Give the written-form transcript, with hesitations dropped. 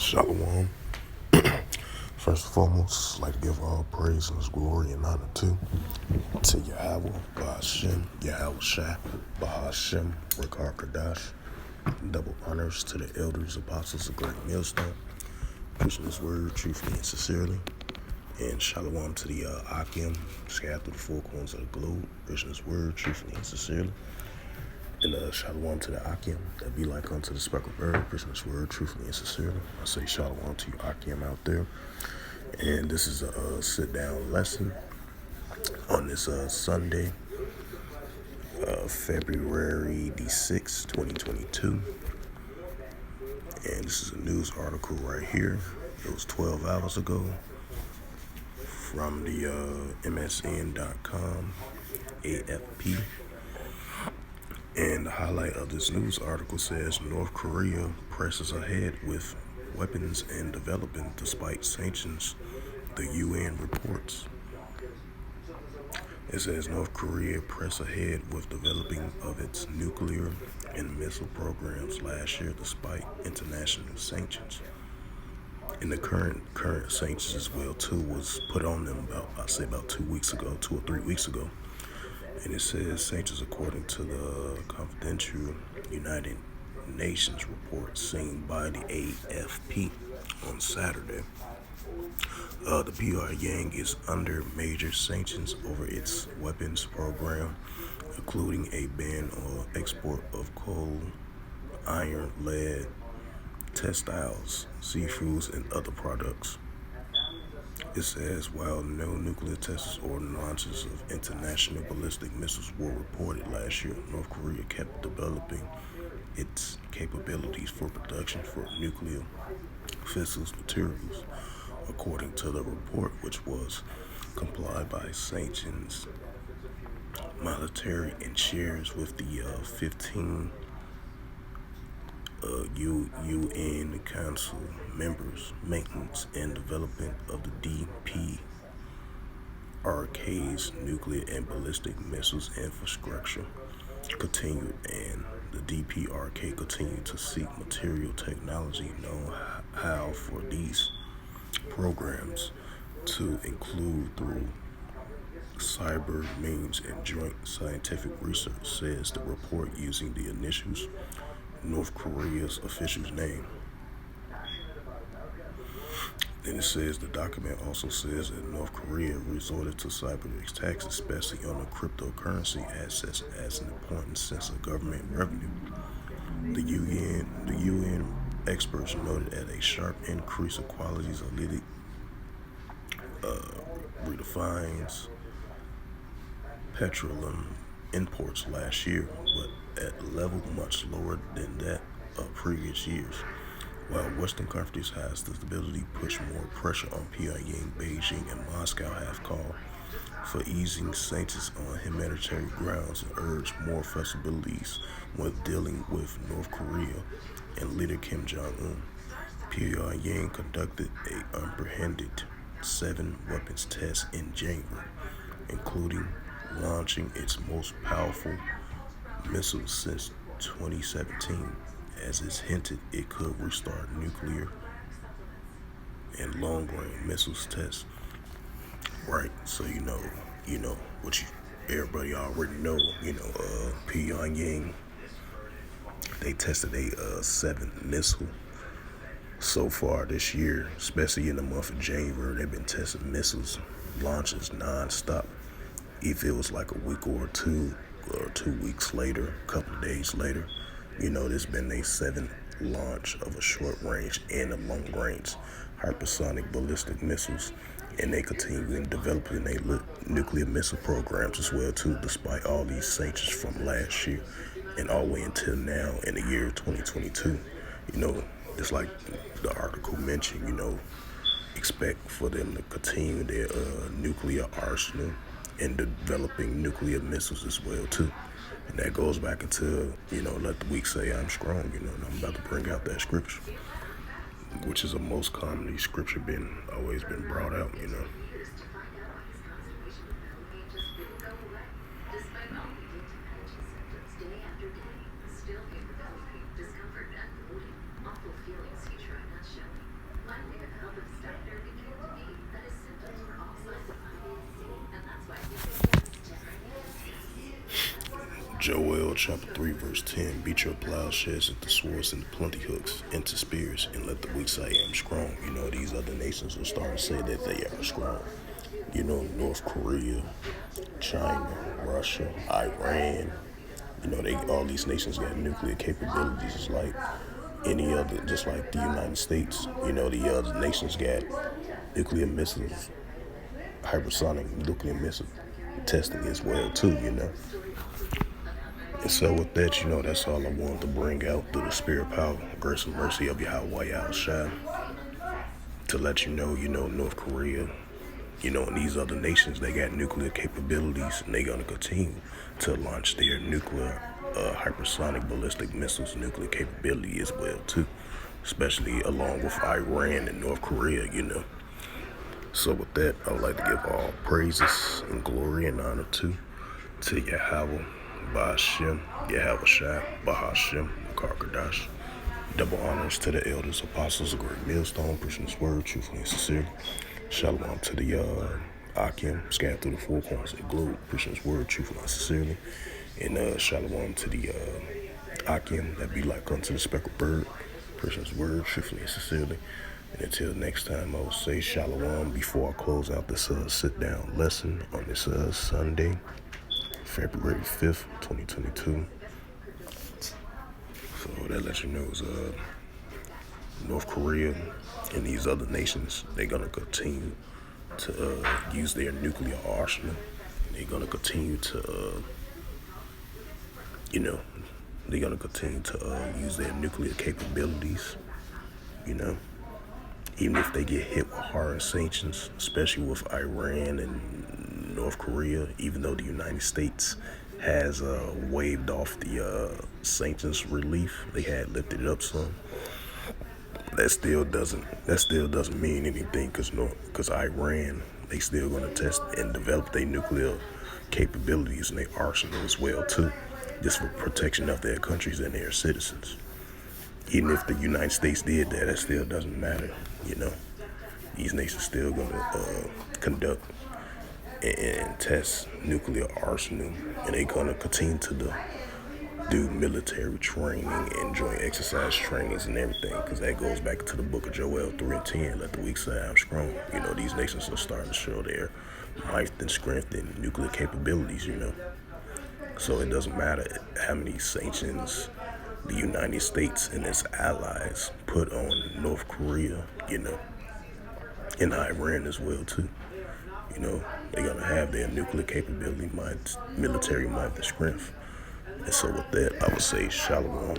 Shalom. First and foremost, I'd like to give all praise and glory and honor to Yahweh, Bahashem, Yahweh Shai, Bahashem, Rekar Kadash. Double honors to the elders, apostles of Great Millstone, preaching this word truthfully and sincerely. And shalom to the Akim, scattered through the four corners of the globe, preaching this word truthfully and sincerely. And shalom to the Akim that be like unto the speckled bird, preaching this word truthfully and sincerely. I say shalom to you Akim out there. And this is a sit-down lesson on this Sunday, February the 6th, 2022. And this is a news article right here. It was 12 hours ago from the MSN.com AFP. And the highlight of this news article says North Korea presses ahead with weapons and development despite sanctions, the UN reports. It says North Korea pressed ahead with developing of its nuclear and missile programs last year despite international sanctions. And the current sanctions as well too was put on them about 2 weeks ago, 2 or 3 weeks ago. And it says sanctions according to the confidential United Nations report seen by the AFP on Saturday. The Pyongyang is under major sanctions over its weapons program, including a ban on export of coal, iron, lead, textiles, seafoods, and other products. It says while no nuclear tests or launches of international ballistic missiles were reported last year, North Korea kept developing its capabilities for production for nuclear fissile materials, according to the report, which was complied by sanctions, military, and shares with the 15 UN Council members. Maintenance and development of the DPRK's nuclear and ballistic missiles infrastructure continued, and the DPRK continued to seek material technology know-how for these programs to include through cyber means and joint scientific research, says the report using the initials North Korea's official name. Then it says the document also says that North Korea resorted to cyber attacks, especially on the cryptocurrency assets, as an important source of government revenue. The UN experts noted that a sharp increase of qualities of liquid redefines petroleum imports last year, but at a level much lower than that of previous years. While Western countries has the ability to push more pressure on Pyongyang, Beijing, and Moscow have called for easing sanctions on humanitarian grounds and urged more flexibilities when dealing with North Korea and leader Kim Jong-un. Pyongyang conducted an unprecedented 7 weapons tests in January, including launching its most powerful missile since 2017, as it's hinted it could restart nuclear and long-range missiles tests. Right, so you know what everybody already know. Pyongyang, they tested a 7th missile so far this year, especially in the month of January. They've been testing missiles launches non-stop. If it was like a week or 2 weeks later, a couple of days later, there's been a 7th launch of a short range and a long range hypersonic ballistic missiles, and they continue in developing their nuclear missile programs as well too, despite all these sanctions from last year and all the way until now in the year 2022. It's like the article mentioned, expect for them to continue their nuclear arsenal and developing nuclear missiles as well too. And that goes back into, let the weak say I'm strong, and I'm about to bring out that scripture, which is a most commonly scripture always been brought out, Joel chapter 3 verse 10, beat your plowshares into swords and plenty hooks into spears, and let the weak say I am strong. These other nations will start to say that they are strong. North Korea, China, Russia, Iran, they all these nations got nuclear capabilities. It's like any other, just like the United States. The other nations got nuclear missiles, hypersonic nuclear missile testing as well too. And so with that, that's all I wanted to bring out through the spirit, power, grace, and mercy of Yahweh Yahushua, to let North Korea, and these other nations, they got nuclear capabilities, and they're going to continue to launch their nuclear, hypersonic ballistic missiles, nuclear capability as well, too, especially along with Iran and North Korea. So with that, I would like to give all praises and glory and honor to Yahweh, Ba'ashem, Yahweh Shai, Bahashem, Karkadash. Double honors to the elders, apostles, a great millstone, preaching His word, truthfully and sincerely. Shalom to the Akim, scattered through the four corners of the globe, preaching His word, truthfully and sincerely. And shalom to the Akim, that be like unto the speckled bird, preaching His word, truthfully and sincerely. And until next time, I will say shalom before I close out this sit-down lesson on this Sunday, February 5th, 2022. So that lets you know is North Korea and these other nations, they're going to continue to use their nuclear arsenal. They're going to continue to, they're going to continue to use their nuclear capabilities, even if they get hit with hard sanctions, especially with Iran and North Korea, even though the United States has waived off the sanctions relief. They had lifted it up some. That still doesn't mean anything, because Iran, they still going to test and develop their nuclear capabilities and their arsenal as well too, just for protection of their countries and their citizens. Even if the United States did that, it still doesn't matter. These nations still going to conduct and test nuclear arsenal, and they're going to continue to do military training and joint exercise trainings and everything, because that goes back to the book of Joel 3 and 10, let the weak say I'm strong. These nations are starting to show their might and strength and nuclear capabilities, So it doesn't matter how many sanctions the United States and its allies put on North Korea, and Iran as well too. They're going to have their nuclear capability, might, military might, and strength. And so with that, I would say shalom.